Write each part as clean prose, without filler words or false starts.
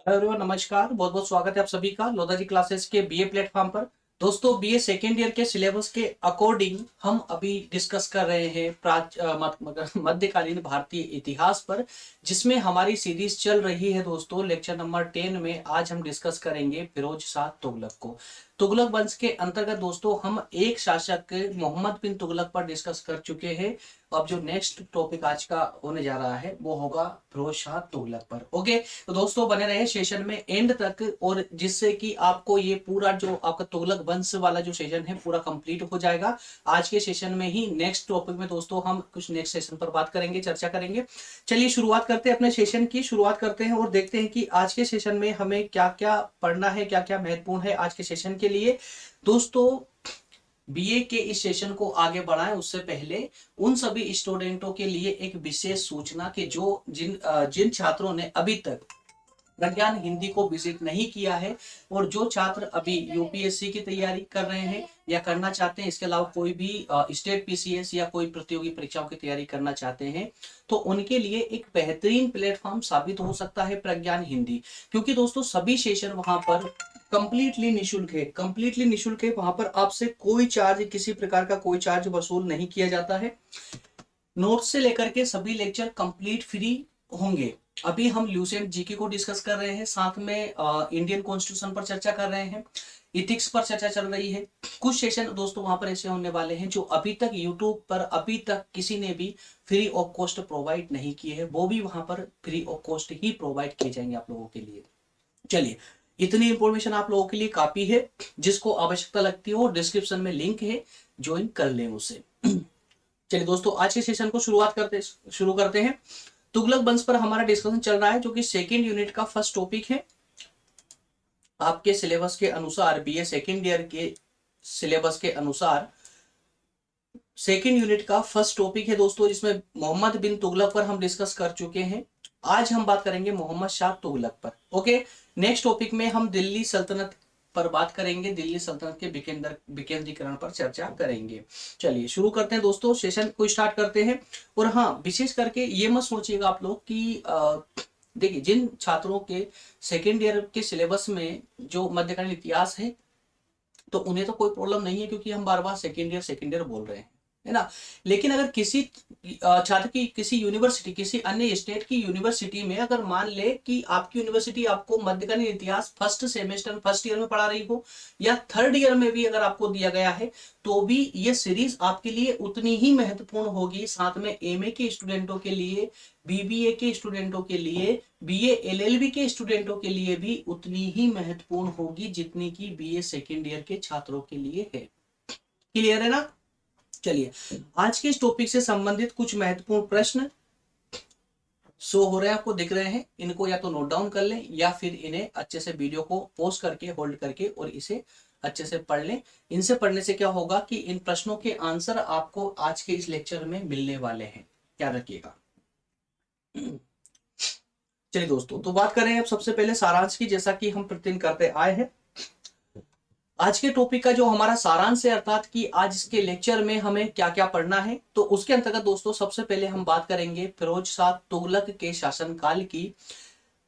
Hello everyone, नमस्कार। बहुत बहुत स्वागत है आप सभी का लोधा जी क्लासेस के बीए प्लेटफॉर्म पर। दोस्तों, बीए सेकेंड ईयर के सिलेबस के अकॉर्डिंग हम अभी डिस्कस कर रहे हैं मध्यकालीन भारतीय इतिहास पर, जिसमें हमारी सीरीज चल रही है। दोस्तों, लेक्चर नंबर 10 में आज हम डिस्कस करेंगे फिरोज शाह तुगलक को। तुगलक वंश के अंतर्गत दोस्तों हम एक शासक मोहम्मद बिन तुगलक पर डिस्कस कर चुके हैं। अब जो नेक्स्ट टॉपिक आज का होने जा रहा है वो होगा फिरोज शाह तुगलक पर। ओके, तो दोस्तों बने रहे सेशन में एंड तक, और जिससे कि आपको ये पूरा जो आपका तुगलक वंश वाला जो सेशन है पूरा कंप्लीट हो जाएगा। आज के सेशन में ही नेक्स्ट टॉपिक में दोस्तों हम कुछ नेक्स्ट सेशन पर बात करेंगे, चर्चा करेंगे। चलिए शुरुआत करते हैं, अपने सेशन की शुरुआत करते हैं और देखते हैं कि आज के सेशन में हमें क्या क्या पढ़ना है, क्या क्या महत्वपूर्ण है आज के सेशन के लिए। दोस्तों, बीए के इस सेशन को आगे बढ़ाएं उससे पहले उन सभी स्टूडेंटों के लिए एक विशेष सूचना कि जो जिन छात्रों ने अभी तक प्रज्ञान हिंदी को विजिट नहीं किया है, और जो छात्र अभी यूपीएससी की तैयारी कर रहे हैं या करना चाहते हैं, इसके अलावा कोई भी स्टेट पीसीएस या कोई प्रतियोगी परीक्षाओं की तैयारी करना चाहते हैं, तो उनके लिए एक बेहतरीन प्लेटफॉर्म साबित हो सकता है प्रज्ञान हिंदी। क्योंकि दोस्तों सभी सेशन वहां पर कंप्लीटली निःशुल्क है, कंप्लीटली निःशुल्क है। वहां पर आपसे कोई चार्ज, किसी प्रकार का कोई चार्ज वसूल नहीं किया जाता है। नोट्स से लेकर के सभी लेक्चर कंप्लीट फ्री होंगे। अभी हम ल्यूसेंट जीके को डिस्कस कर रहे हैं, साथ में इंडियन कॉन्स्टिट्यूशन पर चर्चा कर रहे हैं, इथिक्स पर चर्चा चल रही है। कुछ सेशन दोस्तों वहां पर ऐसे होने वाले हैं जो अभी तक यूट्यूब पर अभी तक किसी ने भी फ्री ऑफ कॉस्ट प्रोवाइड नहीं किए हैं, वो भी वहां पर free of cost he provide किए जाएंगे आप लोगों के लिए। चलिए, इतनी इंफॉर्मेशन आप लोगों के लिए काफी है। जिसको आवश्यकता लगती हो डिस्क्रिप्शन में लिंक है, ज्वाइन कर लें उसे। चलिए दोस्तों, आज के सेशन को शुरू करते हैं। तुगलक वंश पर हमारा डिस्कशन चल रहा है, जो कि सेकेंड यूनिट का फर्स्ट टॉपिक है। आपके सिलेबस के अनुसार, बीए सेकेंड ईयर के सिलेबस के अनुसार सेकेंड यूनिट का फर्स्ट टॉपिक है दोस्तों, जिसमें मोहम्मद बिन तुगलक पर हम डिस्कस कर चुके हैं। आज हम बात करेंगे मोहम्मद शाह तुगलक पर। ओके, नेक्स्ट टॉपिक में हम दिल्ली सल्तनत पर बात करेंगे, दिल्ली सल्तनत के विकेंद्रीकरण पर चर्चा करेंगे। चलिए शुरू करते हैं दोस्तों, सेशन को स्टार्ट करते हैं। और हाँ, विशेष करके ये मत सोचिएगा आप लोग कि देखिए, जिन छात्रों के सेकेंड ईयर के सिलेबस में जो मध्यकालीन इतिहास है, तो उन्हें तो कोई प्रॉब्लम नहीं है, क्योंकि हम बार बार सेकेंड ईयर बोल रहे हैं, है ना। लेकिन अगर किसी छात्र की किसी यूनिवर्सिटी, किसी अन्य स्टेट की यूनिवर्सिटी में अगर मान ले कि आपकी यूनिवर्सिटी आपको मध्यकालीन इतिहास फर्स्ट सेमेस्टर फर्स्ट ईयर में पढ़ा रही हो, या थर्ड ईयर में भी अगर आपको दिया गया है, तो भी ये सीरीज आपके लिए उतनी ही महत्वपूर्ण होगी। साथ में एमए के स्टूडेंटों के लिए, बीबीए के स्टूडेंटों के लिए, बीए एलएलबी के स्टूडेंटों के लिए भी उतनी ही महत्वपूर्ण होगी जितनी की बीए सेकेंड ईयर के छात्रों के लिए है। क्लियर है ना। चलिए, आज के इस टॉपिक से संबंधित कुछ महत्वपूर्ण प्रश्न शो हो रहे हैं, आपको दिख रहे हैं। इनको या तो नोट डाउन कर लें, या फिर इन्हें अच्छे से वीडियो को पॉज करके होल्ड करके और इसे अच्छे से पढ़ लें। इनसे पढ़ने से क्या होगा कि इन प्रश्नों के आंसर आपको आज के इस लेक्चर में मिलने वाले हैं, याद रखिएगा। चलिए दोस्तों, तो बात करें अब सबसे पहले सारांश की, जैसा कि हम प्रतिदिन करते आए हैं। आज के टॉपिक का जो हमारा सारांश है, अर्थात कि आज इसके लेक्चर में हमें क्या क्या पढ़ना है, तो उसके अंतर्गत दोस्तों सबसे पहले हम बात करेंगे फिरोज शाह तुगलक के शासनकाल की।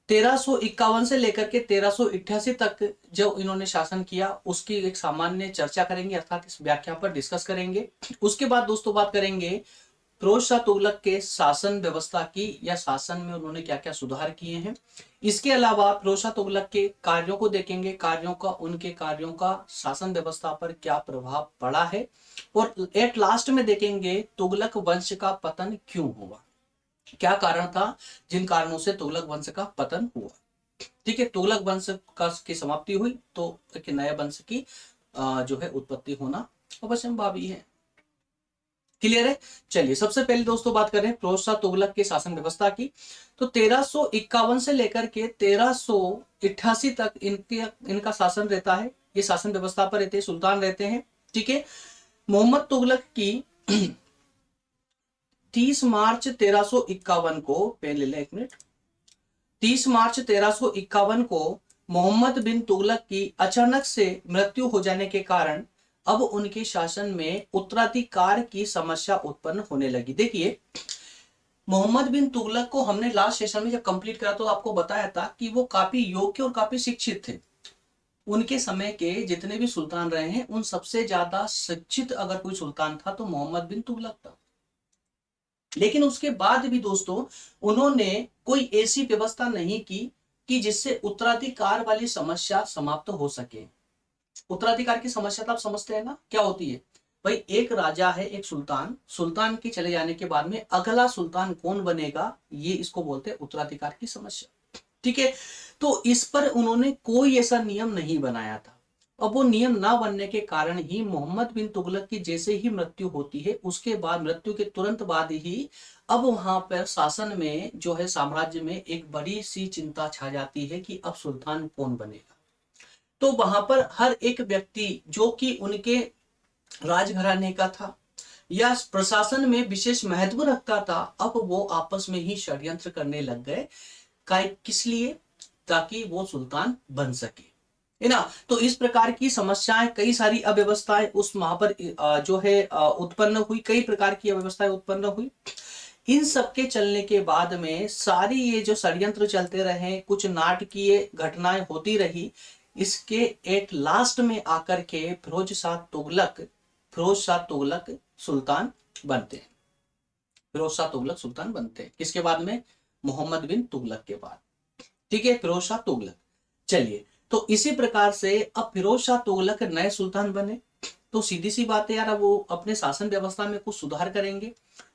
1351 से लेकर के 1388 तक जो इन्होंने शासन किया, उसकी एक सामान्य चर्चा करेंगे, अर्थात इस व्याख्या पर डिस्कस करेंगे। उसके बाद दोस्तों बात करेंगे फिरोज शाह तुगलक के शासन व्यवस्था की, या शासन में उन्होंने क्या क्या सुधार किए हैं। इसके अलावा फिरोज शाह तुगलक के कार्यों को देखेंगे, उनके कार्यों का शासन व्यवस्था पर क्या प्रभाव पड़ा है। और एट लास्ट में देखेंगे तुगलक वंश का पतन क्यों हुआ, क्या कारण था जिन कारणों से तुगलक वंश का पतन हुआ। ठीक है, तुगलक वंश की समाप्ति हुई तो एक नए वंश की जो है उत्पत्ति होना अवश्यंभावी है। क्लियर है। चलिए, सबसे पहले दोस्तों बात करें फिरोज शाह तुगलक की शासन व्यवस्था की। तो 1351 से लेकर के 1388 तक इनका शासन रहता है। ये शासन व्यवस्था पर रहते हैं, सुल्तान रहते हैं। ठीक है, मोहम्मद तुगलक की 30 मार्च 1351 को, पेन ले लें एक मिनट। 30 मार्च 1351 को मोहम्मद बिन तुगलक की अचानक से मृत्यु हो जाने के कारण अब उनके शासन में उत्तराधिकार की समस्या उत्पन्न होने लगी। देखिए, मोहम्मद बिन तुगलक को हमने लास्ट सेशन में जब कंप्लीट करा तो आपको बताया था कि वो काफी योग्य और काफी शिक्षित थे। उनके समय के जितने भी सुल्तान रहे हैं उन सबसे ज्यादा शिक्षित अगर कोई सुल्तान था तो मोहम्मद बिन तुगलक था। लेकिन उसके बाद भी दोस्तों उन्होंने कोई ऐसी व्यवस्था नहीं की कि जिससे उत्तराधिकार वाली समस्या समाप्त हो सके। उत्तराधिकार की समस्या तो आप समझते हैं ना क्या होती है। भाई एक राजा है, एक सुल्तान, सुल्तान के चले जाने के बाद में अगला सुल्तान कौन बनेगा, ये इसको बोलते हैं उत्तराधिकार की समस्या। ठीक है, तो इस पर उन्होंने कोई ऐसा नियम नहीं बनाया था। अब वो नियम ना बनने के कारण ही मोहम्मद बिन तुगलक की जैसे ही मृत्यु होती है उसके बाद, मृत्यु के तुरंत बाद ही अब वहां पर शासन में जो है, साम्राज्य में एक बड़ी सी चिंता छा जाती है कि अब सुल्तान कौन बनेगा। तो वहां पर हर एक व्यक्ति जो कि उनके राजघराने का था या प्रशासन में विशेष महत्व रखता था, अब वो आपस में ही षड्यंत्र करने लग गए। किस लिए? ताकि वो सुल्तान बन सके, है ना। तो इस प्रकार की समस्याएं, कई सारी अव्यवस्थाएं उस वहां पर जो है उत्पन्न हुई, कई प्रकार की अव्यवस्थाएं उत्पन्न हुई। इन सब के चलने के बाद में सारी ये जो षड्यंत्र चलते रहे, कुछ नाटकीय घटनाएं होती रही, इसके एक लास्ट में आकर के फिरोज शाह तुगलक सुल्तान बनते हैं। फिरोज शाह तुगलक सुल्तान बनते हैं किसके बाद में? मोहम्मद बिन तुगलक के बाद। ठीक है, फिरोज शाह तुगलक। चलिए, तो इसी प्रकार से अब फिरोज शाह तुगलक नए सुल्तान बने तो सीधी सी बात है यार, अब वो अपने शासन व्यवस्था में कुछ सुधार करेंगे,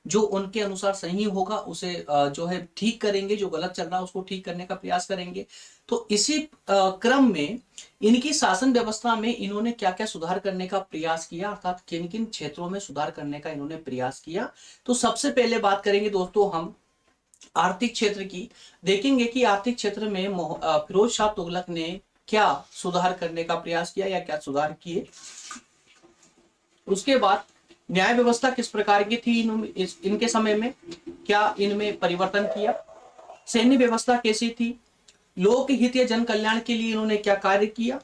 जो उनके अनुसार सही होगा उसे जो है ठीक करेंगे, जो गलत चल रहा है उसको ठीक करने का प्रयास करेंगे। तो इसी क्रम में इनकी शासन व्यवस्था में इन्होंने क्या क्या सुधार करने का प्रयास किया, अर्थात किन किन क्षेत्रों में सुधार करने का इन्होंने प्रयास किया। तो सबसे पहले बात करेंगे दोस्तों हम आर्थिक क्षेत्र की। देखेंगे कि आर्थिक क्षेत्र में फिरोज शाह तुगलक ने क्या सुधार करने का प्रयास किया या क्या सुधार किए। उसके बाद न्याय व्यवस्था किस प्रकार की थी इनके समय में, क्या इनमें परिवर्तन किया। सैन्य व्यवस्था कैसी थी, लोक हित या जन कल्याण के लिए इन्होंने क्या कार्य किया,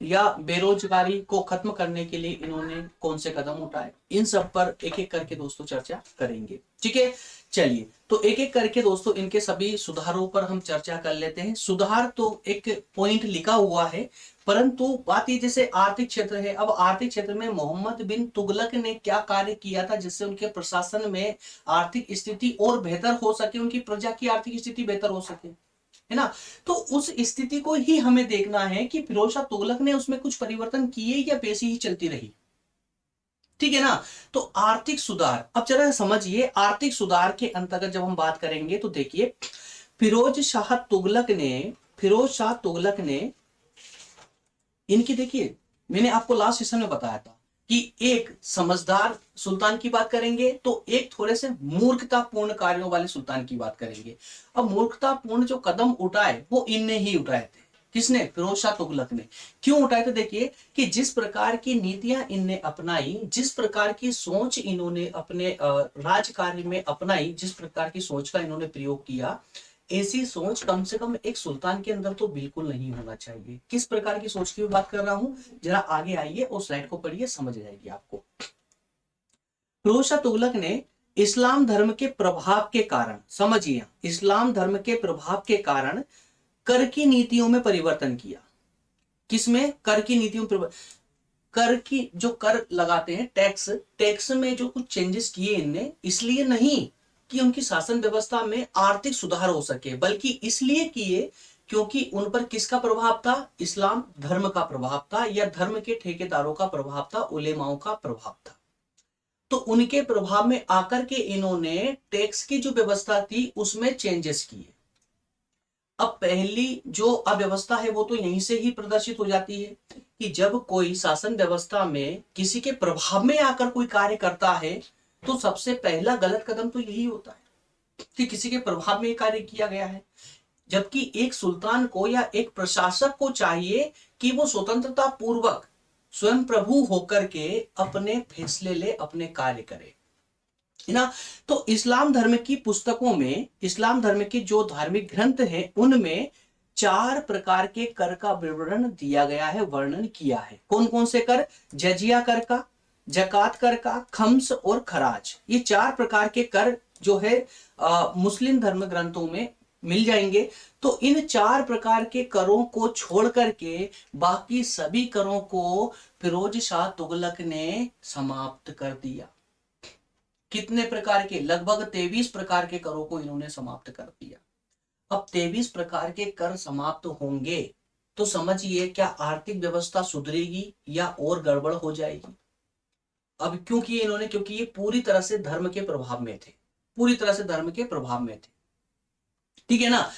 या बेरोजगारी को खत्म करने के लिए इन्होंने कौन से कदम उठाए। इन सब पर एक एक करके दोस्तों चर्चा करेंगे। ठीक है, चलिए, तो एक एक करके दोस्तों इनके सभी सुधारों पर हम चर्चा कर लेते हैं। सुधार तो एक पॉइंट लिखा हुआ है, परंतु बात ये जैसे आर्थिक क्षेत्र है, अब आर्थिक क्षेत्र में मोहम्मद बिन तुगलक ने क्या कार्य किया था जिससे उनके प्रशासन में आर्थिक स्थिति और बेहतर हो सके, उनकी प्रजा की आर्थिक स्थिति बेहतर हो सके, है ना। तो उस स्थिति को ही हमें देखना है कि फिरोज शाह तुगलक ने उसमें कुछ परिवर्तन किए या वैसी ही चलती रही। ठीक है ना। तो आर्थिक सुधार, अब जरा समझिए, आर्थिक सुधार के अंतर्गत जब हम बात करेंगे तो देखिए, फिरोज शाह तुगलक ने इनकी, देखिए मैंने आपको लास्ट सेशन में बताया था कि एक समझदार सुल्तान की बात करेंगे तो एक थोड़े से मूर्खतापूर्ण कार्यों वाले सुल्तान की बात करेंगे। अब मूर्खतापूर्ण जो कदम उठाए वो इनने ही उठाए थे। किसने? फिरोज शाह तुगलक ने। क्यों उठाए थे? देखिए कि जिस प्रकार की नीतियां इनने अपनाई, जिस प्रकार की सोच इन्होंने अपने राज कार्य में अपनाई, जिस प्रकार की सोच का इन्होंने प्रयोग किया, ऐसी सोच कम से कम एक सुल्तान के अंदर तो बिल्कुल नहीं होना चाहिए। किस प्रकार की सोच की बात कर रहा हूं, जरा आगे आइए और स्लाइड को पढ़िए, समझ जाएगी आपको। फिरोज शाह तुगलक ने इस्लाम धर्म के प्रभाव के कारण, समझिए, इस्लाम धर्म के प्रभाव के कारण कर की नीतियों में परिवर्तन किया। किसमें? कर की नीतियों में। कर की जो कर लगाते हैं, टैक्स में जो कुछ चेंजेस किए इनने, इसलिए नहीं कि उनकी शासन व्यवस्था में आर्थिक सुधार हो सके, बल्कि इसलिए किए क्योंकि उन पर किसका प्रभाव था? इस्लाम धर्म का प्रभाव था, या धर्म के ठेकेदारों का प्रभाव था, उलेमाओं का प्रभाव था। तो उनके प्रभाव में आकर के इन्होंने टैक्स की जो व्यवस्था थी उसमें चेंजेस किए। अब पहली जो अव्यवस्था है वो तो यहीं से ही प्रदर्शित हो जाती है कि जब कोई शासन व्यवस्था में किसी के प्रभाव में आकर कोई कार्य करता है तो सबसे पहला गलत कदम तो यही होता है कि किसी के प्रभाव में कार्य किया गया है। जबकि एक सुल्तान को या एक प्रशासक को चाहिए कि वो स्वतंत्रता पूर्वक स्वयं प्रभु होकर के अपने फैसले ले, अपने कार्य करे, है ना। तो इस्लाम धर्म की पुस्तकों में, इस्लाम धर्म के जो धार्मिक ग्रंथ हैं उनमें 4 प्रकार के कर का विवरण दिया गया है, वर्णन किया है। कौन कौन से कर? जजिया कर का, जकात कर का, खम्स और खराज, ये 4 प्रकार के कर जो है मुस्लिम धर्म ग्रंथों में मिल जाएंगे। तो इन 4 प्रकार के करों को छोड़ करके बाकी सभी करों को फिरोज शाह तुगलक ने समाप्त कर दिया। कितने प्रकार के? लगभग 23 प्रकार के करों को इन्होंने समाप्त कर दिया। अब 23 प्रकार के कर समाप्त होंगे तो समझिए क्या आर्थिक व्यवस्था सुधरेगी या और गड़बड़ हो जाएगी। अब क्योंकि ये पूरी तरह से धर्म के प्रभाव में थे, पूरी तरह से धर्म के प्रभाव में थे, ठीक है ना।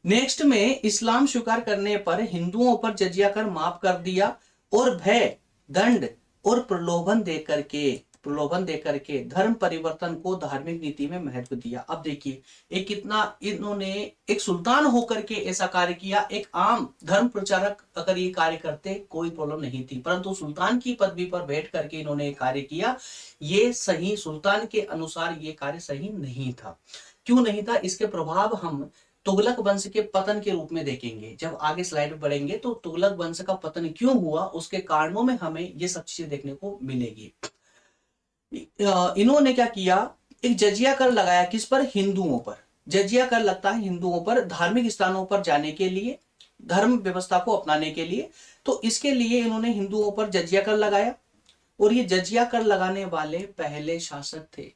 नेक्स्ट में इस्लाम स्वीकार करने पर हिंदुओं पर जजिया कर माफ कर दिया और भय, दंड और प्रलोभन देकर के धर्म परिवर्तन को धार्मिक नीति में महत्व दिया। अब देखिए एक कितना इन्होंने एक सुल्तान होकर के ऐसा कार्य किया। एक आम धर्म प्रचारक अगर ये कार्य करते कोई प्रॉब्लम नहीं थी, परंतु सुल्तान की पदवी पर बैठ करके इन्होंने कार्य किया। ये सही, सुल्तान के अनुसार ये कार्य सही नहीं था। क्यों नहीं था? इसके प्रभाव हम तुगलक वंश के पतन के रूप में देखेंगे। जब आगे स्लाइड में बढ़ेंगे तो तुगलक वंश का पतन क्यों हुआ उसके कारणों में हमें ये सब चीजें देखने को मिलेगी। इन्होंने क्या किया, एक जजिया कर लगाया। किस पर? हिंदुओं पर। जजिया कर लगता है हिंदुओं पर धार्मिक स्थानों पर जाने के लिए, धर्म व्यवस्था को अपनाने के लिए। तो इसके लिए इन्होंने हिंदुओं पर जजिया कर लगाया और ये जजिया कर लगाने वाले पहले शासक थे।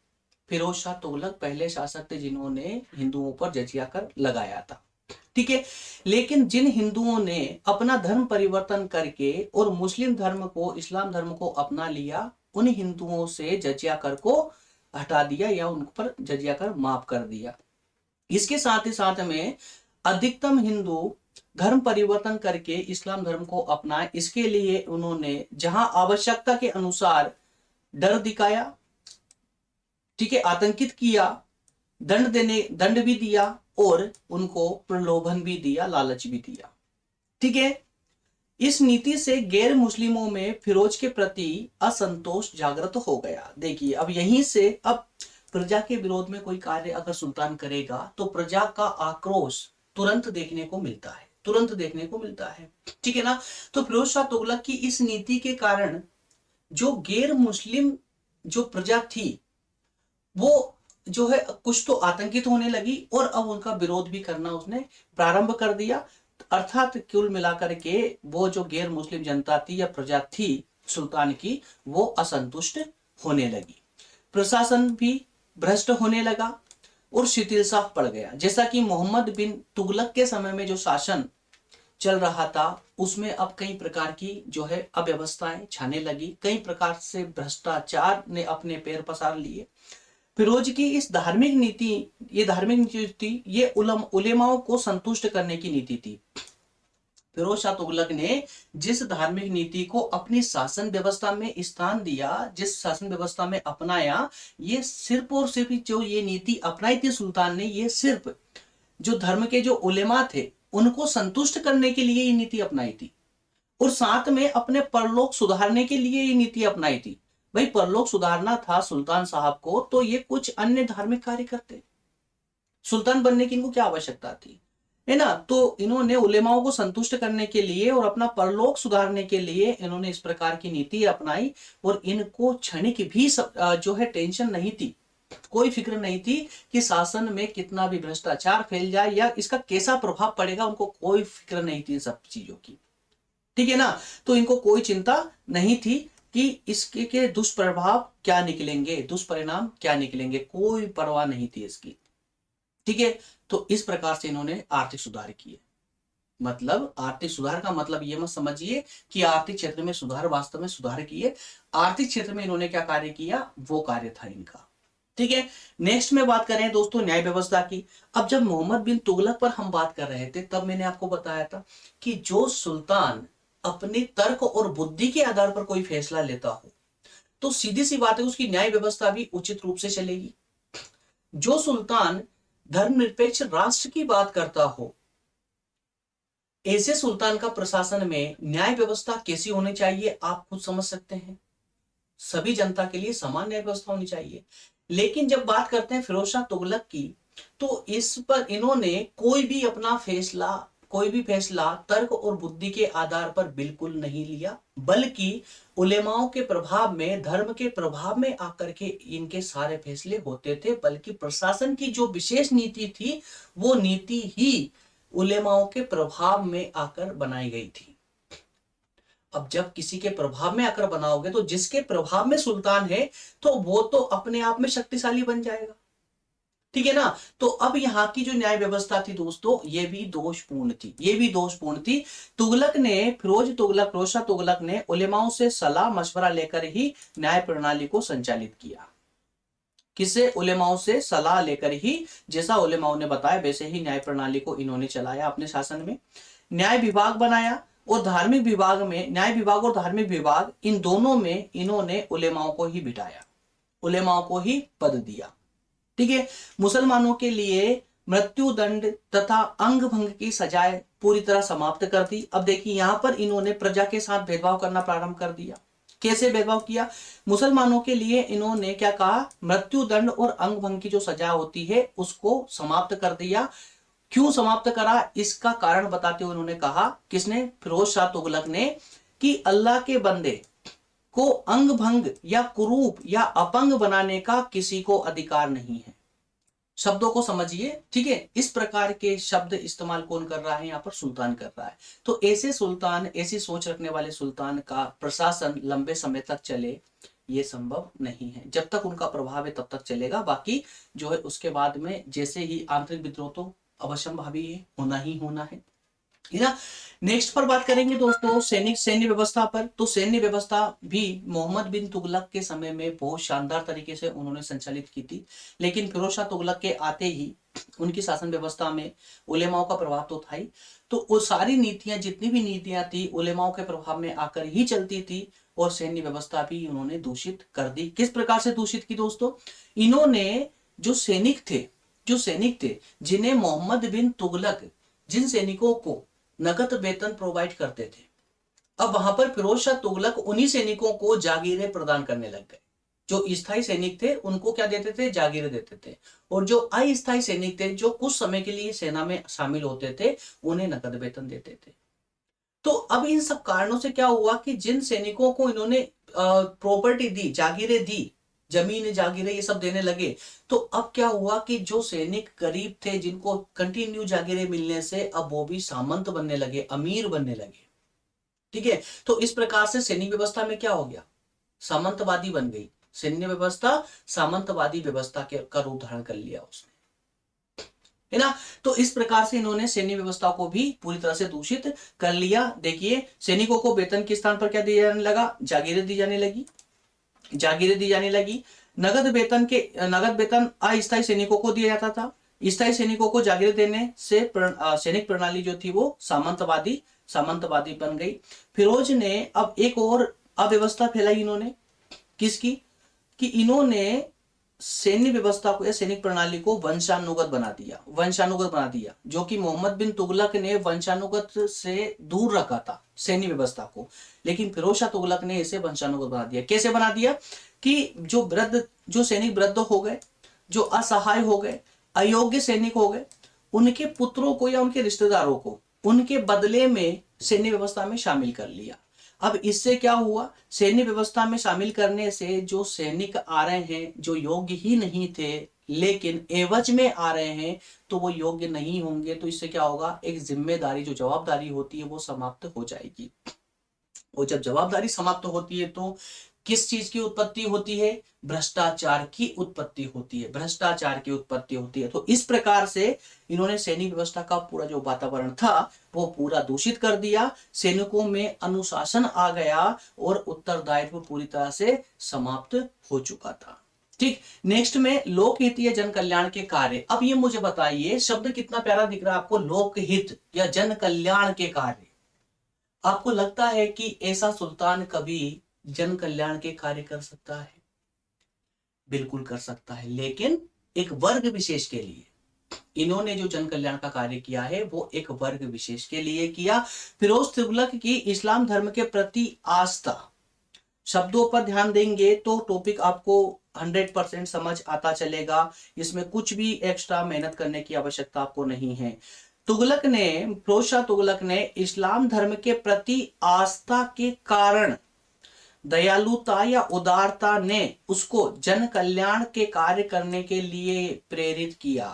फिरोज शाह तुगलक पहले शासक थे जिन्होंने हिंदुओं पर जजिया कर लगाया था, ठीक है। लेकिन जिन हिंदुओं ने अपना धर्म परिवर्तन करके और मुस्लिम धर्म को, इस्लाम धर्म को अपना लिया, उन हिंदुओं से जजिया कर को हटा दिया या उन पर जजिया कर माफ कर दिया। इसके साथ ही साथ में अधिकतम हिंदू धर्म परिवर्तन करके इस्लाम धर्म को अपनाए। इसके लिए उन्होंने जहां आवश्यकता के अनुसार डर दिखाया, ठीक है, आतंकित किया, दंड भी दिया और उनको प्रलोभन भी दिया, लालच भी दिया, ठीक है। इस नीति से गैर मुस्लिमों में फिरोज के प्रति असंतोष जागृत हो गया। देखिए अब यहीं से अब प्रजा के विरोध में कोई कार्य अगर सुल्तान करेगा तो प्रजा का आक्रोश तुरंत देखने को मिलता है, तुरंत देखने को मिलता है, ठीक है ना। तो फिरोज शाह तुगलक की इस नीति के कारण जो गैर मुस्लिम जो प्रजा थी वो जो है कुछ तो आतंकित होने लगी और अब उनका विरोध भी करना उसने प्रारंभ कर दिया। अर्थात कुल मिलाकर के वो जो गैर मुस्लिम जनता थी या प्रजा थी सुल्तान की, वो असंतुष्ट होने लगी। प्रशासन भी भ्रष्ट होने लगा और शिथिल सा पड़ गया। जैसा कि मोहम्मद बिन तुगलक के समय में जो शासन चल रहा था उसमें अब कई प्रकार की जो है अव्यवस्थाएं छाने लगी, कई प्रकार से भ्रष्टाचार ने अपने पैर पसार लिए। फिरोज की इस धार्मिक नीति, ये धार्मिक नीति थी, ये उलेमाओं को संतुष्ट करने की नीति थी। फिरोज शाह तुगलक ने जिस धार्मिक नीति को अपनी शासन व्यवस्था में स्थान दिया, जिस शासन व्यवस्था में अपनाया, ये सिर्फ और सिर्फ जो ये नीति अपनाई थी सुल्तान ने, ये सिर्फ जो धर्म के जो उलेमा थे उनको संतुष्ट करने के लिए ये नीति अपनाई थी और साथ में अपने परलोक सुधारने के लिए ये नीति अपनाई थी। भाई परलोक सुधारना था सुल्तान साहब को तो ये कुछ अन्य धार्मिक कार्य करते, सुल्तान बनने की इनको क्या आवश्यकता थी, है ना। तो इन्होंने उलेमाओं को संतुष्ट करने के लिए और अपना परलोक सुधारने के लिए इन्होंने इस प्रकार की नीति अपनाई और इनको क्षणिक भी जो है टेंशन नहीं थी, कोई फिक्र नहीं थी कि शासन में कितना भी भ्रष्टाचार फैल जाए या इसका कैसा प्रभाव पड़ेगा, उनको कोई फिक्र नहीं थी सब चीजों की, ठीक है ना। तो इनको कोई चिंता नहीं थी कि इसके के दुष्प्रभाव क्या निकलेंगे, दुष्परिणाम क्या निकलेंगे, कोई परवाह नहीं थी इसकी, ठीक है। तो इस प्रकार से इन्होंने आर्थिक सुधार किए। मतलब आर्थिक सुधार का मतलब ये मत समझिए कि आर्थिक क्षेत्र में सुधार, वास्तव में सुधार किए। आर्थिक क्षेत्र में इन्होंने क्या कार्य किया, वो कार्य था इनका, ठीक है। नेक्स्ट में बात करें दोस्तों न्याय व्यवस्था की। अब जब मोहम्मद बिन तुगलक पर हम बात कर रहे थे तब मैंने आपको बताया था कि जो सुल्तान अपने तर्क और बुद्धि के आधार पर कोई फैसला लेता हो तो सीधी सी बात है उसकी न्याय व्यवस्था भी उचित रूप से चलेगी। जो सुल्तान धर्मनिरपेक्ष राष्ट्र की बात करता हो, ऐसे सुल्तान का प्रशासन में न्याय व्यवस्था कैसी होनी चाहिए आप खुद समझ सकते हैं। सभी जनता के लिए समान न्याय व्यवस्था होनी चाहिए। लेकिन जब बात करते हैं फिरोज शाह तुगलक की तो इस पर इन्होंने कोई भी अपना फैसला कोई भी फैसला तर्क और बुद्धि के आधार पर बिल्कुल नहीं लिया, बल्कि उलेमाओं के प्रभाव में, धर्म के प्रभाव में आकर के इनके सारे फैसले होते थे। बल्कि प्रशासन की जो विशेष नीति थी वो नीति ही उलेमाओं के प्रभाव में आकर बनाई गई थी। अब जब किसी के प्रभाव में आकर बनाओगे तो जिसके प्रभाव में सुल्तान है तो वो तो अपने आप में शक्तिशाली बन जाएगा, ठीक है ना। तो अब यहाँ की जो न्याय व्यवस्था थी दोस्तों, ये भी दोषपूर्ण थी, ये भी दोषपूर्ण थी। तुगलक ने, फिरोज शाह तुगलक ने उलेमाओं से सलाह मशवरा लेकर ही न्याय प्रणाली को संचालित किया। किससे? उलेमाओं से सलाह लेकर ही, जैसा उलेमाओं ने बताया वैसे ही न्याय प्रणाली को इन्होंने चलाया अपने शासन में। न्याय विभाग बनाया और धार्मिक विभाग में, न्याय विभाग और धार्मिक विभाग, इन दोनों में इन्होंने उलेमाओं को ही बिठाया, उलेमाओं को ही पद दिया, ठीक है। मुसलमानों के लिए मृत्यु दंड तथा अंग भंग की सजाएं पूरी तरह समाप्त कर दी। अब देखिए यहां पर इन्होंने प्रजा के साथ भेदभाव करना प्रारंभ कर दिया। कैसे भेदभाव किया? मुसलमानों के लिए इन्होंने क्या कहा? मृत्यु दंड और अंग भंग की जो सजा होती है उसको समाप्त कर दिया। क्यों समाप्त करा? इसका कारण बताते हुए उन्होंने कहा, किसने? फिरोज शाह तुगलक ने, कि अल्लाह के बंदे को अंग भंग या कुरूप या अपंग बनाने का किसी को अधिकार नहीं है। शब्दों को समझिए, ठीक है। इस प्रकार के शब्द इस्तेमाल कौन कर रहा है? यहाँ पर सुल्तान कर रहा है। तो ऐसे सुल्तान, ऐसी सोच रखने वाले सुल्तान का प्रशासन लंबे समय तक चले, ये संभव नहीं है। जब तक उनका प्रभाव है तब तक चलेगा, बाकी जो है उसके बाद में जैसे ही आंतरिक विद्रोह तो अवश्यंभावी है, होना ही होना है ना। नेक्स्ट पर बात करेंगे दोस्तों सैन्य व्यवस्था पर। तो सैन्य व्यवस्था भी मोहम्मद बिन तुगलक के समय में बहुत शानदार तरीके से उन्होंने संचालित की थी। लेकिन फिरोज शाह तुगलक के आते ही उनकी शासन व्यवस्था में उलेमाओं का प्रभाव तो था ही, तो वो सारी नीतियां, जितनी भी नीतियां थी उलेमाओं के प्रभाव में आकर ही चलती थी। और सैन्य व्यवस्था भी उन्होंने दूषित कर दी। किस प्रकार से दूषित की दोस्तों? इन्होंने जो सैनिक थे जिन्हें मोहम्मद बिन तुगलक, जिन सैनिकों को नकद वेतन प्रोवाइड करते थे, अब वहां पर फिरोज शाह तुगलक उन्हीं सैनिकों को जागीरें प्रदान करने लग गए। जो स्थायी सैनिक थे उनको क्या देते थे? जागीरें देते थे। और जो अस्थायी सैनिक थे, जो कुछ समय के लिए सेना में शामिल होते थे, उन्हें नकद वेतन देते थे। तो अब इन सब कारणों से क्या हुआ कि जिन सैनिकों को इन्होंने प्रॉपर्टी दी, जागीरें दी, जमीन जागीरें ये सब देने लगे, तो अब क्या हुआ कि जो सैनिक गरीब थे, जिनको कंटिन्यू जागीरें मिलने से अब वो भी सामंत बनने लगे, अमीर बनने लगे, ठीक है। तो इस प्रकार से सैनिक व्यवस्था में क्या हो गया? सामंतवादी बन गई। सैन्य व्यवस्था सामंतवादी व्यवस्था के का रूप धारण कर लिया उसने, है ना। तो इस प्रकार से इन्होंने सैन्य व्यवस्था को भी पूरी तरह से दूषित कर लिया। देखिए सैनिकों को वेतन के स्थान पर क्या दिया जाने लगा? जागीरें दी जाने लगी, जागीरें दी जाने लगी। नगद वेतन अस्थायी सैनिकों को दिया जाता था। स्थायी सैनिकों को जागीरें देने से सैनिक प्रणाली जो थी वो सामंतवादी बन गई। फिरोज ने अब एक और अव्यवस्था फैलाई इन्होंने, किसकी? कि इन्होंने सैन्य व्यवस्था को या सैनिक प्रणाली को वंशानुगत बना दिया, जो कि मोहम्मद बिन तुगलक ने वंशानुगत से दूर रखा था सैन्य व्यवस्था को, लेकिन फिरोज शाह तुगलक ने इसे वंशानुगत बना दिया। कैसे बना दिया? कि जो सैनिक वृद्ध हो गए, जो असहाय हो गए, अयोग्य सैनिक हो गए, उनके पुत्रों को या उनके रिश्तेदारों को उनके बदले में सैन्य व्यवस्था में शामिल कर लिया। अब इससे क्या हुआ? सैन्य व्यवस्था में शामिल करने से जो सैनिक आ रहे हैं, जो योग्य ही नहीं थे लेकिन एवज में आ रहे हैं, तो वो योग्य नहीं होंगे। तो इससे क्या होगा? एक जिम्मेदारी, जो जवाबदारी होती है वो समाप्त हो जाएगी। और जब जवाबदारी समाप्त होती है तो किस चीज की उत्पत्ति होती है? भ्रष्टाचार की उत्पत्ति होती है, भ्रष्टाचार की उत्पत्ति होती है। तो इस प्रकार से इन्होंने सैनिक व्यवस्था का पूरा जो वातावरण था वो पूरा दूषित कर दिया। सैनिकों में अनुशासन आ गया और उत्तरदायित्व पूरी तरह से समाप्त हो चुका था। ठीक, नेक्स्ट में लोकहित या जन कल्याण के कार्य। अब ये मुझे बताइए, शब्द कितना प्यारा दिख रहा है आपको, लोकहित या जन कल्याण के कार्य। आपको लगता है कि ऐसा सुल्तान कभी जन कल्याण के कार्य कर सकता है? बिल्कुल कर सकता है, लेकिन एक वर्ग विशेष के लिए। इन्होंने जो जन कल्याण का कार्य किया है वो एक वर्ग विशेष के लिए किया। फिरोज तुगलक की इस्लाम धर्म के प्रति आस्था, शब्दों पर ध्यान देंगे तो टॉपिक आपको 100% समझ आता चलेगा। इसमें कुछ भी एक्स्ट्रा मेहनत करने की आवश्यकता आपको नहीं है। तुगलक ने फिरोज शाह तुगलक ने इस्लाम धर्म के प्रति आस्था के कारण दयालुता या उदारता ने उसको जन कल्याण के कार्य करने के लिए प्रेरित किया।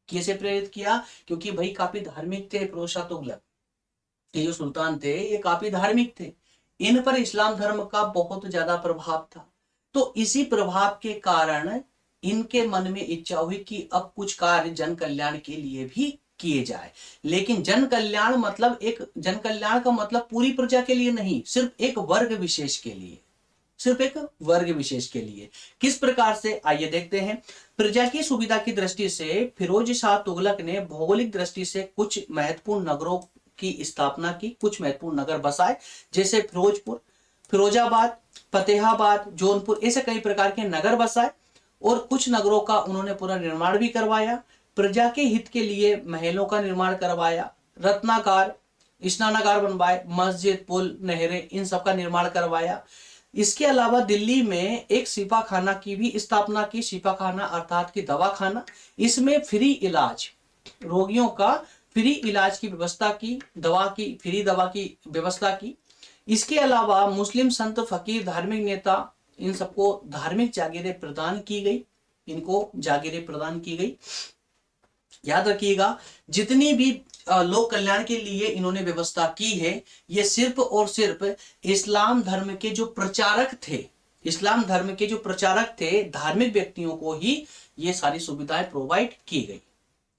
कैसे प्रेरित किया? क्योंकि भाई काफी धार्मिक थे फिरोज शाह तुगलक, ये जो सुल्तान थे ये काफी धार्मिक थे, इन पर इस्लाम धर्म का बहुत ज्यादा प्रभाव था। तो इसी प्रभाव के कारण इनके मन में इच्छा हुई कि अब कुछ कार्य जन कल्याण के लिए भी किए जाए। लेकिन जन कल्याण मतलब एक जन कल्याण का मतलब पूरी प्रजा के लिए नहीं, सिर्फ एक वर्ग विशेष के लिए, सिर्फ एक वर्ग विशेष के लिए। किस प्रकार से, आइए देखते हैं। प्रजा की सुविधा की दृष्टि से फिरोज शाह तुगलक ने भौगोलिक दृष्टि से कुछ महत्वपूर्ण नगरों की स्थापना की, कुछ महत्वपूर्ण नगर बसाए, जैसे फिरोजपुर, फिरोजाबाद, फतेहाबाद, जौनपुर, ऐसे कई प्रकार के नगर बसाए और कुछ नगरों का उन्होंने पूरा निर्माण भी करवाया। प्रजा के हित के लिए महलों का निर्माण करवाया, रत्नागार, स्नानागार बनवाए, मस्जिद, पुल, नहरें, इन सब का निर्माण करवाया। इसके अलावा दिल्ली में एक शिफाखाना की भी स्थापना की, शिफाखाना अर्थात की दवाखाना, इसमें फ्री इलाज, रोगियों का फ्री इलाज की व्यवस्था की, दवा की फ्री दवा की व्यवस्था की। इसके अलावा मुस्लिम संत, फकीर, धार्मिक नेता, इन सबको धार्मिक जागीरें प्रदान की गई, इनको जागीरें प्रदान की गई। याद रखिएगा, जितनी भी लोक कल्याण के लिए इन्होंने व्यवस्था की है, ये सिर्फ और सिर्फ इस्लाम धर्म के जो प्रचारक थे, इस्लाम धर्म के जो प्रचारक थे, धार्मिक व्यक्तियों को ही ये सारी सुविधाएं प्रोवाइड की गई।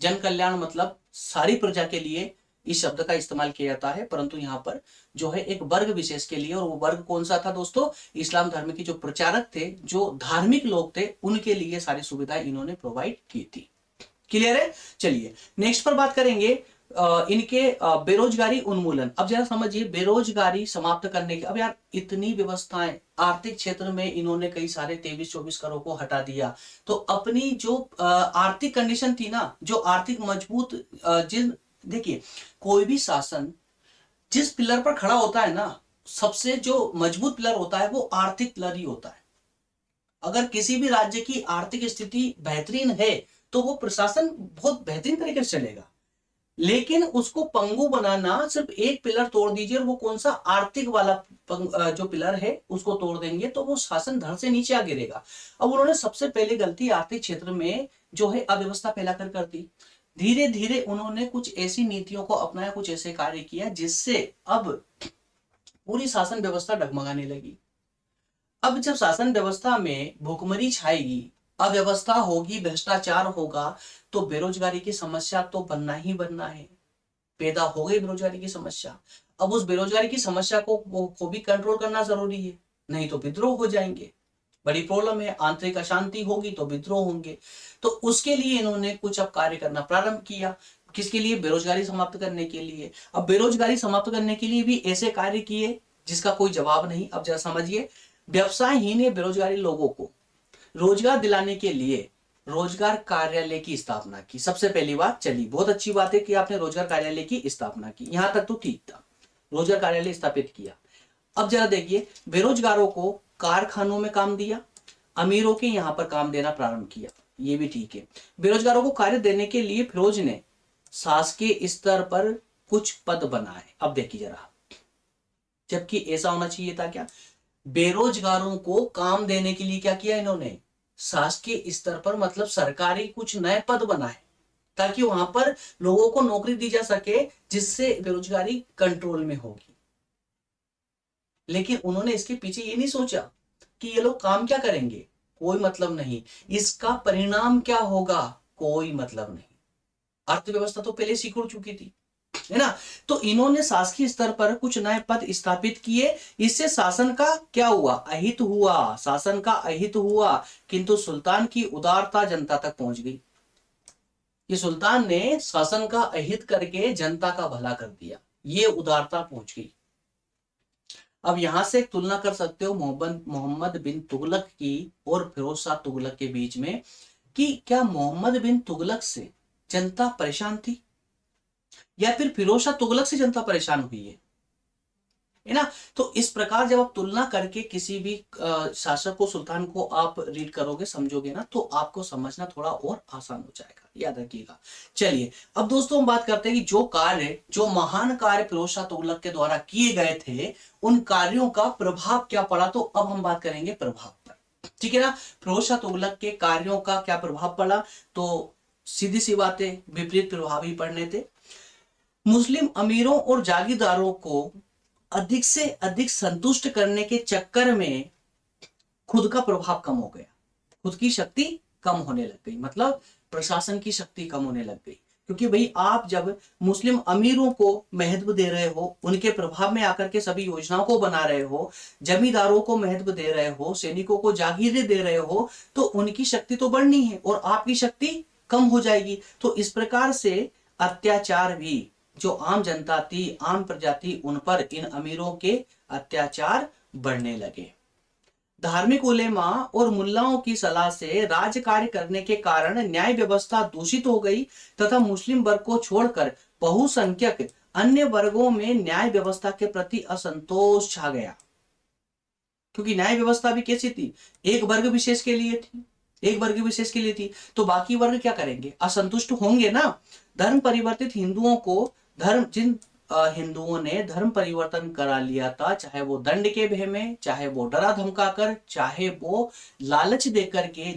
जन कल्याण मतलब सारी प्रजा के लिए इस शब्द का इस्तेमाल किया जाता है, परंतु यहाँ पर जो है एक वर्ग विशेष के लिए, और वो वर्ग कौन सा था दोस्तों? इस्लाम धर्म के जो प्रचारक थे, जो धार्मिक लोग थे, उनके लिए सारी सुविधाएं इन्होंने प्रोवाइड की थी। क्लियर है? चलिए नेक्स्ट पर बात करेंगे इनके बेरोजगारी उन्मूलन। अब जरा समझिए, बेरोजगारी समाप्त करने के, अब यार इतनी व्यवस्थाएं, आर्थिक क्षेत्र में इन्होंने कई सारे 23-24 करोड़ को हटा दिया, तो अपनी जो आर्थिक कंडीशन थी ना, जो आर्थिक मजबूत जिन, देखिए कोई भी शासन जिस पिलर पर खड़ा होता है ना, सबसे जो मजबूत पिलर होता है वो आर्थिक पिलर ही होता है। अगर किसी भी राज्य की आर्थिक स्थिति बेहतरीन है तो वो प्रशासन बहुत बेहतरीन तरीके से चलेगा, लेकिन उसको पंगु बनाना, सिर्फ एक पिलर तोड़ दीजिए और वो कौन सा आर्थिक वाला जो पिलर है उसको तोड़ देंगे तो वो शासन धड़ से नीचे आ गिरेगा। अब उन्होंने सबसे पहले गलती आर्थिक क्षेत्र में जो है अव्यवस्था फैलाकर कर दी। धीरे धीरे उन्होंने कुछ ऐसी नीतियों को अपनाया, कुछ ऐसे कार्य किया जिससे अब पूरी शासन व्यवस्था डगमगाने लगी। अब जब शासन व्यवस्था में भुखमरी छाएगी, अव्यवस्था होगी, भ्रष्टाचार होगा, तो बेरोजगारी की समस्या तो बनना ही बनना है। पैदा हो गई बेरोजगारी की समस्या, अब उस बेरोजगारी की समस्या को भी कंट्रोल करना जरूरी है, नहीं तो विद्रोह हो जाएंगे। बड़ी प्रॉब्लम है, आंतरिक अशांति होगी तो विद्रोह होंगे। तो उसके लिए इन्होंने कुछ अब कार्य करना प्रारंभ किया। किसके लिए? बेरोजगारी समाप्त करने के लिए। अब बेरोजगारी समाप्त करने के लिए भी ऐसे कार्य किए जिसका कोई जवाब नहीं। अब जरा समझिए, व्यवसायहीन या बेरोजगारी लोगों को रोजगार दिलाने के लिए रोजगार कार्यालय की स्थापना की। सबसे पहली बात चली, बहुत अच्छी बात है कि आपने रोजगार कार्यालय की स्थापना की, यहां तक तो ठीक था, रोजगार कार्यालय स्थापित किया। अब जरा देखिए, बेरोजगारों को कारखानों में काम दिया, अमीरों के यहां पर काम देना प्रारंभ किया, ये भी ठीक है। बेरोजगारों को कार्य देने के लिए फिरोज ने शासकीय स्तर पर कुछ पद बनाए। अब देखिए जरा, जबकि ऐसा होना चाहिए था क्या? बेरोजगारों को काम देने के लिए क्या किया इन्होंने? शासकीय स्तर पर मतलब सरकारी कुछ नए पद बनाए, ताकि वहां पर लोगों को नौकरी दी जा सके, जिससे बेरोजगारी कंट्रोल में होगी। लेकिन उन्होंने इसके पीछे ये नहीं सोचा कि ये लोग काम क्या करेंगे, कोई मतलब नहीं, इसका परिणाम क्या होगा, कोई मतलब नहीं। अर्थव्यवस्था तो पहले सिकुड़ चुकी थी, है ना। तो इन्होंने शासकीय स्तर पर कुछ नए पद स्थापित किए, इससे शासन का क्या हुआ? अहित हुआ, शासन का अहित हुआ। किंतु सुल्तान की उदारता जनता तक पहुंच गई। ये सुल्तान ने शासन का अहित करके जनता का भला कर दिया, ये उदारता पहुंच गई। अब यहां से एक तुलना कर सकते हो मोहम्मद बिन तुगलक की और फिरोज शाह तुगलक के बीच में, कि क्या मोहम्मद बिन तुगलक से जनता परेशान थी या फिर फिरोज शाह तुगलक से जनता परेशान हुई है? है ना। तो इस प्रकार जब आप तुलना करके किसी भी शासक को, सुल्तान को आप रीड करोगे, समझोगे ना, तो आपको समझना थोड़ा और आसान हो जाएगा, याद रखिएगा। चलिए अब दोस्तों हम बात करते हैं कि जो महान कार्य फिरोज शाह तुगलक के द्वारा किए गए थे, उन कार्यों का प्रभाव क्या पड़ा। तो अब हम बात करेंगे प्रभाव पर, ठीक है ना। फिरोज शाह तुगलक के कार्यों का क्या प्रभाव पड़ा, तो सीधी सी बातें विपरीत प्रभाव ही पड़ने थे। मुस्लिम अमीरों और जागीरदारों को अधिक से अधिक संतुष्ट करने के चक्कर में खुद का प्रभाव कम हो गया, खुद की शक्ति कम होने लग गई, मतलब प्रशासन की शक्ति कम होने लग गई। क्योंकि भाई आप जब मुस्लिम अमीरों को महत्व दे रहे हो, उनके प्रभाव में आकर के सभी योजनाओं को बना रहे हो, जमींदारों को महत्व दे रहे हो, सैनिकों को जागीरें दे रहे हो, तो उनकी शक्ति तो बढ़नी है और आपकी शक्ति कम हो जाएगी। तो इस प्रकार से अत्याचार भी, जो आम जनता थी, आम प्रजा थी, उन पर इन अमीरों के अत्याचार बढ़ने लगे। धार्मिक उलेमा और मुल्लाओं की सलाह से राज्य कार्य करने के कारण न्याय व्यवस्था दूषित हो गई तथा मुस्लिम वर्ग को छोड़कर बहुसंख्यक अन्य वर्गों में न्याय व्यवस्था के प्रति असंतोष छा गया। क्योंकि न्याय व्यवस्था भी कैसी थी, एक वर्ग विशेष के लिए थी, एक वर्ग विशेष के लिए थी, तो बाकी वर्ग क्या करेंगे, असंतुष्ट होंगे ना। धर्म परिवर्तित हिंदुओं को, जिन हिंदुओं ने धर्म परिवर्तन करा लिया था, चाहे वो दंड के भय में, चाहे वो डरा धमकाकर, चाहे वो लालच देकर के,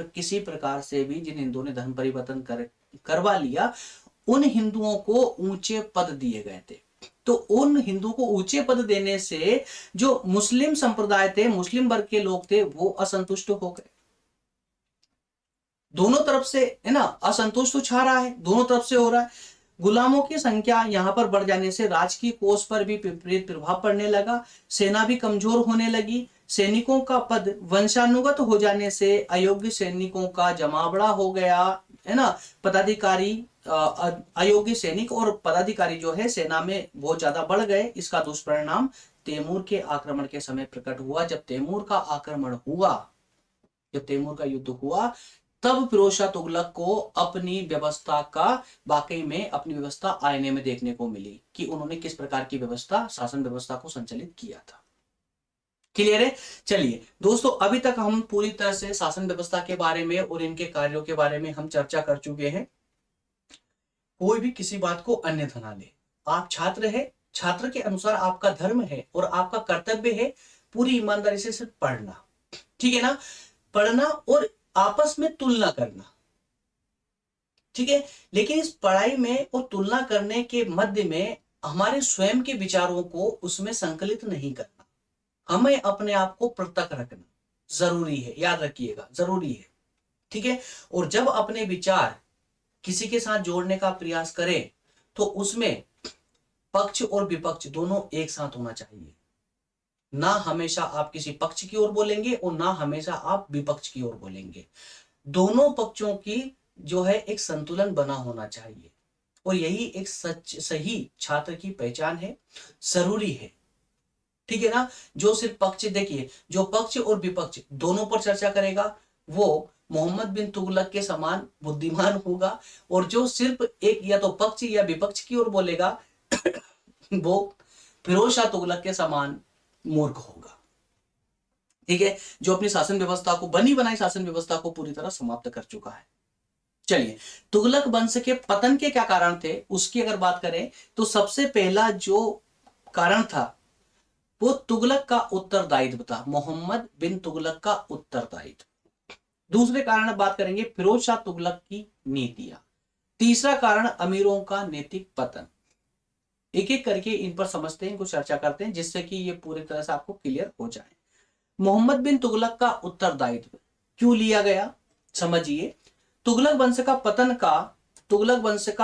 किसी प्रकार से भी जिन हिंदुओं ने धर्म परिवर्तन करवा लिया, उन हिंदुओं को ऊंचे पद दिए गए थे। तो उन हिंदुओं को ऊंचे पद देने से जो मुस्लिम संप्रदाय थे, मुस्लिम वर्ग के लोग थे, वो असंतुष्ट हो गए। दोनों तरफ से, है ना, असंतोष तो छा रहा है, दोनों तरफ से हो रहा है। गुलामों की संख्या यहां पर बढ़ जाने से राजकीय कोष पर भी विपरीत प्रभाव पड़ने लगा, सेना भी कमजोर होने लगी, सैनिकों का पद वंशानुगत हो जाने से अयोग्य सैनिकों का जमावड़ा हो गया, है ना। पदाधिकारी, अयोग्य सैनिक और पदाधिकारी जो है सेना में बहुत ज्यादा बढ़ गए। इसका दुष्परिणाम तैमूर के आक्रमण के समय प्रकट हुआ। जब तैमूर का आक्रमण हुआ, जब तैमूर का युद्ध हुआ, तब फिरोज शाह तुगलक को अपनी व्यवस्था का, वाकई में अपनी व्यवस्था आईने में देखने को मिली कि उन्होंने किस प्रकार की व्यवस्था, शासन व्यवस्था को संचालित किया था। क्लियर है। चलिए दोस्तों, अभी तक हम पूरी तरह से शासन व्यवस्था के बारे में और इनके कार्यों के बारे में हम चर्चा कर चुके हैं। कोई भी किसी बात को अन्यथा ना ले। आप छात्र है, छात्र के अनुसार आपका धर्म है और आपका कर्तव्य है पूरी ईमानदारी से सिर्फ पढ़ना, ठीक है ना। पढ़ना और आपस में तुलना करना, ठीक है। लेकिन इस पढ़ाई में और तुलना करने के मध्य में हमारे स्वयं के विचारों को उसमें संकलित नहीं करना, हमें अपने आप को पृथक रखना जरूरी है, याद रखिएगा, जरूरी है, ठीक है। और जब अपने विचार किसी के साथ जोड़ने का प्रयास करें तो उसमें पक्ष और विपक्ष दोनों एक साथ होना चाहिए। ना हमेशा आप किसी पक्ष की ओर बोलेंगे और ना हमेशा आप विपक्ष की ओर बोलेंगे। दोनों पक्षों की जो है एक संतुलन बना होना चाहिए, और यही एक सही छात्र की पहचान है, जरूरी है, ठीक है ना। जो सिर्फ पक्ष, देखिए, जो पक्ष और विपक्ष दोनों पर चर्चा करेगा वो मोहम्मद बिन तुगलक के समान बुद्धिमान होगा, और जो सिर्फ एक या तो पक्ष या विपक्ष की ओर बोलेगा वो फिरोज शाह तुगलक के समान मूर्ख होगा, ठीक है, जो अपनी शासन व्यवस्था को, बनी बनाई शासन व्यवस्था को पूरी तरह समाप्त कर चुका है। चलिए, तुगलक वंश के पतन के क्या कारण थे उसकी अगर बात करें तो सबसे पहला जो कारण था वो तुगलक का उत्तरदायित्व था, मोहम्मद बिन तुगलक का उत्तरदायित्व। दूसरे कारण बात करेंगे फिरोज शाह तुगलक की नीतियां। तीसरा कारण अमीरों का नैतिक पतन। एक एक करके इन पर समझते हैं, इनको चर्चा करते हैं, जिससे कि ये पूरी तरह से आपको क्लियर हो जाए। मोहम्मद बिन तुगलक का उत्तरदायित्व क्यों लिया गया, समझिए। तुगलक वंश का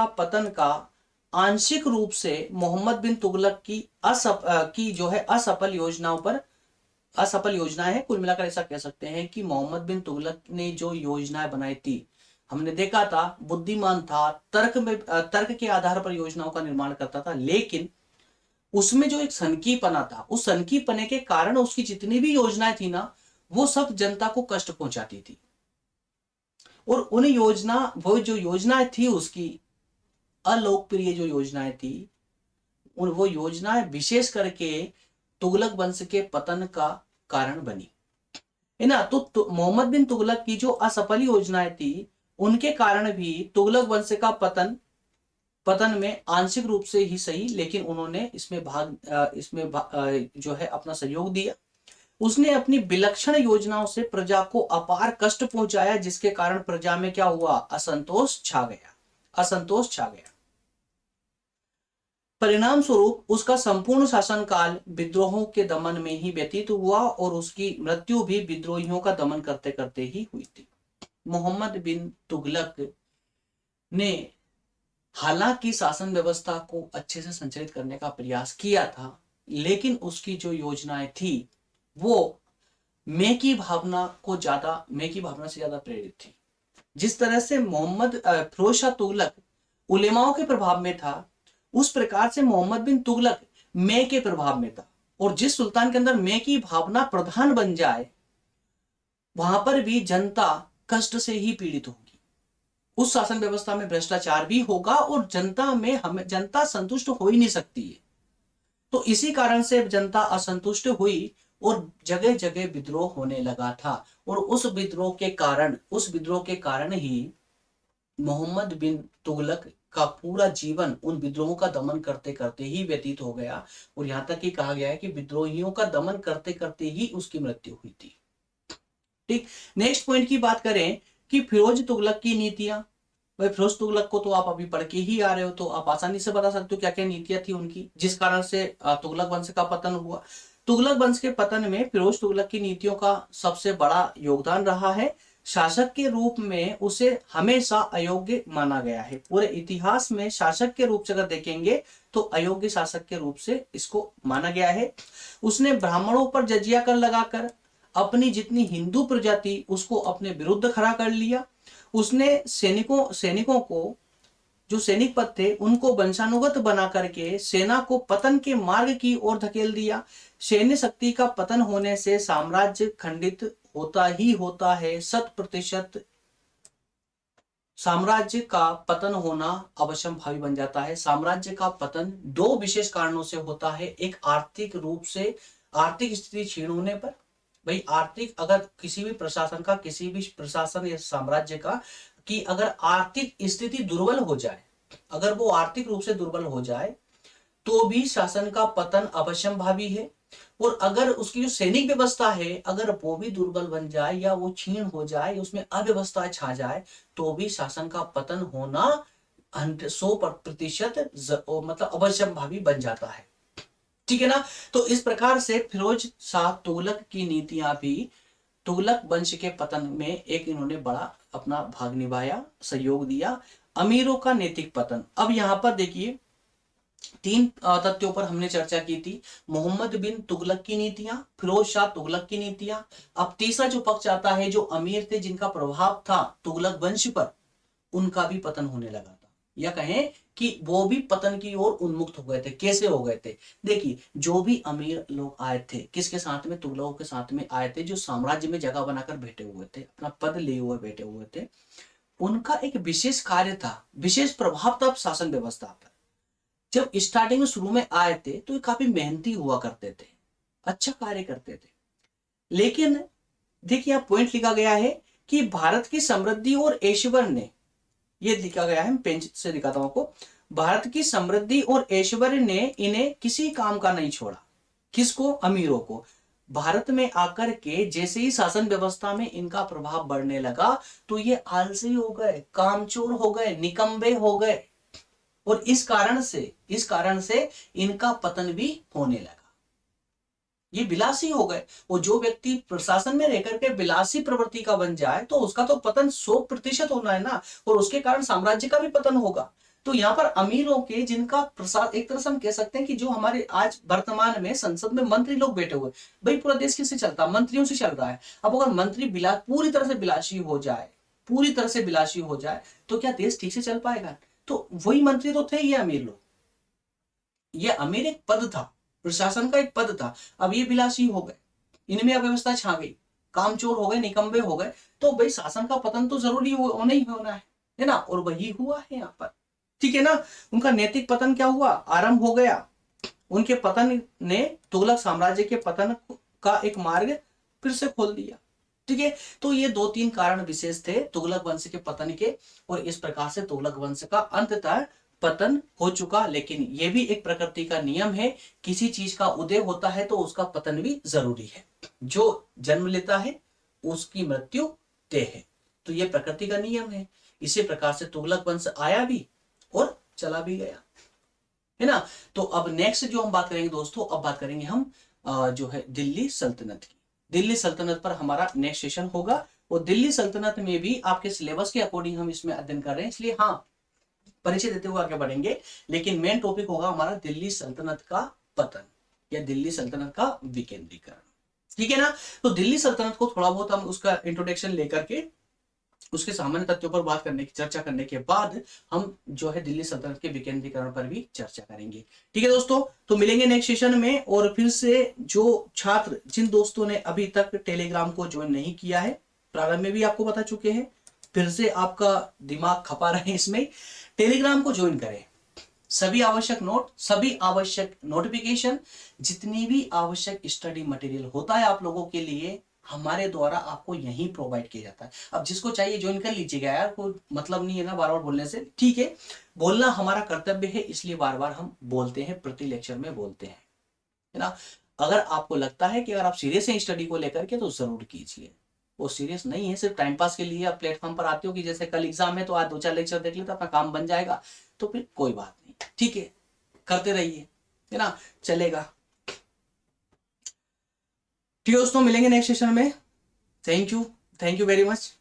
पतन का आंशिक रूप से मोहम्मद बिन तुगलक की जो है असफल योजनाएं है। कुल मिलाकर ऐसा कह सकते हैं कि मोहम्मद बिन तुगलक ने जो योजनाएं बनाई थी, हमने देखा था बुद्धिमान था, तर्क के आधार पर योजनाओं का निर्माण करता था, लेकिन उसमें जो एक सनकीपना था, उस सनकीपने के कारण उसकी जितनी भी योजनाएं थी ना, वो सब जनता को कष्ट पहुंचाती थी। और वो जो योजनाएं थी उसकी अलोकप्रिय जो योजनाएं थी, वो योजनाएं विशेष करके तुगलक वंश के पतन का कारण बनी, है ना। तो मोहम्मद बिन तुगलक की जो असफल योजनाएं थी उनके कारण भी तुगलक वंश का पतन में आंशिक रूप से ही सही, लेकिन उन्होंने जो है अपना सहयोग दिया। उसने अपनी विलक्षण योजनाओं से प्रजा को अपार कष्ट पहुंचाया, जिसके कारण प्रजा में क्या हुआ, असंतोष छा गया। परिणाम स्वरूप उसका संपूर्ण शासनकाल विद्रोहों के दमन में ही व्यतीत हुआ और उसकी मृत्यु भी विद्रोहियों का दमन करते करते ही हुई थी। मोहम्मद बिन तुगलक ने हालांकि शासन व्यवस्था को अच्छे से संचालित करने का प्रयास किया था, लेकिन उसकी जो योजनाएं थी वो मैं की भावना से ज्यादा प्रेरित थी। जिस तरह से फिरोज शाह तुगलक उलेमाओं के प्रभाव में था, उस प्रकार से मोहम्मद बिन तुगलक मैं के प्रभाव में था। और जिस सुल्तान के अंदर मैं की भावना प्रधान बन जाए, वहां पर भी जनता कष्ट से ही पीड़ित होगी। उस शासन व्यवस्था में भ्रष्टाचार भी होगा और जनता संतुष्ट हो ही नहीं सकती है। तो इसी कारण से जनता असंतुष्ट हुई और जगह जगह विद्रोह होने लगा था। और उस विद्रोह के कारण ही मोहम्मद बिन तुगलक का पूरा जीवन उन विद्रोहों का दमन करते करते ही व्यतीत हो गया। और यहां तक कि कहा गया है कि विद्रोहियों का दमन करते करते ही उसकी मृत्यु हुई थी। ठीक, नेक्स्ट पॉइंट की बात करें कि फिरोज तुगलक की नीतियां। भाई फिरोज तुगलक को तो आप अभी पढ़ के ही आ रहे हो, तो आप आसानी से बता सकते हो क्या क्या नीतियां थी उनकी, जिस कारण से तुगलक वंश का पतन हुआ। तुगलक वंश के पतन में फिरोज तुगलक की नीतियों का सबसे बड़ा योगदान रहा है। शासक के रूप में उसे हमेशा अयोग्य माना गया है। पूरे इतिहास में शासक के रूप से अगर देखेंगे तो अयोग्य शासक के रूप से इसको माना गया है। उसने ब्राह्मणों पर जजिया कर लगाकर अपनी जितनी हिंदू प्रजा थी उसको अपने विरुद्ध खड़ा कर लिया। उसने सैनिकों को, जो सैनिक पद थे उनको वंशानुगत बना करके सेना को पतन के मार्ग की ओर धकेल दिया। सैन्य शक्ति का पतन होने से साम्राज्य खंडित होता ही होता है। 100% साम्राज्य का पतन होना अवश्यंभावी बन जाता है। साम्राज्य का पतन दो विशेष कारणों से होता है। एक आर्थिक रूप से, आर्थिक स्थिति क्षीण होने पर। भाई आर्थिक, अगर किसी भी प्रशासन या साम्राज्य का कि अगर आर्थिक स्थिति दुर्बल हो जाए, अगर वो आर्थिक रूप से दुर्बल हो जाए तो भी शासन का पतन अवश्यंभावी है। और अगर उसकी जो सैनिक व्यवस्था है अगर वो भी दुर्बल बन जाए या वो क्षीण हो जाए, उसमें अव्यवस्था छा जाए, तो भी शासन का पतन होना 100% मतलब अवश्यंभावी बन जाता है। ठीक है ना। तो इस प्रकार से फिरोज शाह तुगलक की नीतियां भी तुगलक वंश के पतन में एक इन्होंने बड़ा अपना भाग निभाया, सहयोग दिया। अमीरों का नैतिक पतन। अब यहां पर देखिए 3 तथ्यों पर हमने चर्चा की थी। मोहम्मद बिन तुगलक की नीतियां, फिरोज शाह तुगलक की नीतियां। अब तीसरा जो पक्ष आता है, जो अमीर थे जिनका प्रभाव था तुगलक वंश पर, उनका भी पतन होने लगा था, या कहें कि वो भी पतन की ओर उन्मुक्त हो गए थे। कैसे हो गए थे? देखिए, जो भी अमीर लोग आए थे किसके साथ में, तुगलकों के साथ में आए थे, जो साम्राज्य में जगह बनाकर बैठे हुए थे, अपना पद लिए हुए बैठे हुए थे, उनका एक विशेष कार्य था, विशेष प्रभाव था शासन व्यवस्था पर। जब स्टार्टिंग में शुरू में आए थे तो ये काफी मेहनती हुआ करते थे, अच्छा कार्य करते थे। लेकिन देखिए यहाँ पॉइंट लिखा गया है कि भारत की समृद्धि और ऐश्वर्य ने, ये लिखा गया है, पेन से दिखाता हूं आपको, भारत की समृद्धि और ऐश्वर्य ने इन्हें किसी काम का नहीं छोड़ा। किसको? अमीरों को। भारत में आकर के जैसे ही शासन व्यवस्था में इनका प्रभाव बढ़ने लगा तो ये आलसी हो गए, कामचोर हो गए, निकम्बे हो गए। और इस कारण से इनका पतन भी होने लगा। ये विलासी हो गए। और जो व्यक्ति प्रशासन में रहकर के विलासी प्रवृत्ति का बन जाए तो उसका तो पतन 100% होना है ना, और उसके कारण साम्राज्य का भी पतन होगा। तो यहाँ पर अमीरों के, जिनका प्रसाद, एक तरह से हम कह सकते हैं कि जो हमारे आज वर्तमान में संसद में मंत्री लोग बैठे हुए, भाई पूरा देश किससे चलता है? मंत्रियों से चल रहा है। अब अगर मंत्री पूरी तरह से विलासी हो जाए तो क्या देश ठीक से चल पाएगा? तो वही मंत्री तो थे ये अमीर लोग। ये अमीर एक पद था, प्रशासन का एक पद था। अब ये विलासी हो गए, इनमें अव्यवस्था छा गई, कामचोर हो गए, निकम्बे हो गए, तो भाई शासन का पतन तो जरूरी होना ही होना है ना। और वही हुआ है यहाँ पर। ठीक है ना। उनका नैतिक पतन क्या हुआ? आरंभ हो गया। उनके पतन ने तुगलक साम्राज्य के पतन का एक मार्ग फिर से खोल दिया। ठीक है, तो ये 2-3 कारण विशेष थे तुगलक वंश के पतन के, और इस प्रकार से तुगलक वंश का अंततः पतन हो चुका। लेकिन यह भी एक प्रकृति का नियम है, किसी चीज का उदय होता है तो उसका पतन भी जरूरी है। जो जन्म लेता है उसकी मृत्यु तय है, तो यह प्रकृति का नियम है। इसी प्रकार से तुगलक वंश आया भी और चला भी गया, है ना। तो अब नेक्स्ट जो हम बात करेंगे दोस्तों, अब बात करेंगे हम जो है दिल्ली सल्तनत की। दिल्ली सल्तनत पर हमारा नेक्स्ट सेशन होगा, और दिल्ली सल्तनत में भी आपके सिलेबस के अकॉर्डिंग हम इसमें अध्ययन कर रहे हैं, इसलिए हाँ परिचय देते हुए आगे बढ़ेंगे। लेकिन मेन टॉपिक होगा हमारा दिल्ली सल्तनत का पतन या दिल्ली सल्तनत का विकेंद्रीकरण। ठीक है ना। तो दिल्ली सल्तनत को थोड़ा बहुत हम उसका इंट्रोडक्शन लेकर के उसके सामान्य तथ्यों पर बात करने की चर्चा करने के बाद हम जो है दिल्ली सल्तनत के विकेंद्रीकरण पर भी चर्चा करेंगे। ठीक है दोस्तों, तो मिलेंगे नेक्स्ट सेशन में। और फिर से जो छात्र जिन दोस्तों ने अभी तक टेलीग्राम को ज्वाइन नहीं किया है, प्रारंभ में भी आपको बता चुके हैं, फिर से आपका दिमाग खपा रहे इसमें, टेलीग्राम को ज्वाइन करें। सभी आवश्यक नोट, सभी आवश्यक नोटिफिकेशन, जितनी भी आवश्यक स्टडी मटेरियल होता है आप लोगों के लिए, हमारे द्वारा आपको यहीं प्रोवाइड किया जाता है। अब जिसको चाहिए ज्वाइन कर लीजिएगा यार, कोई मतलब नहीं है ना बार बार बोलने से। ठीक है, बोलना हमारा कर्तव्य है, इसलिए बार बार हम बोलते हैं, प्रति लेक्चर में बोलते हैं, है ना। अगर आपको लगता है कि अगर आप सीरियस हैं स्टडी को लेकर के तो जरूर कीजिए, वो सीरियस नहीं है, सिर्फ टाइम पास के लिए आप प्लेटफॉर्म पर आते हो कि जैसे कल एग्जाम है तो आज 2-4 लेक्चर देख लेते अपना काम बन जाएगा, तो फिर कोई बात नहीं। ठीक है, करते रहिए, है ना, चलेगा। ठीक है दोस्तों, मिलेंगे नेक्स्ट सेशन में। Thank you very much.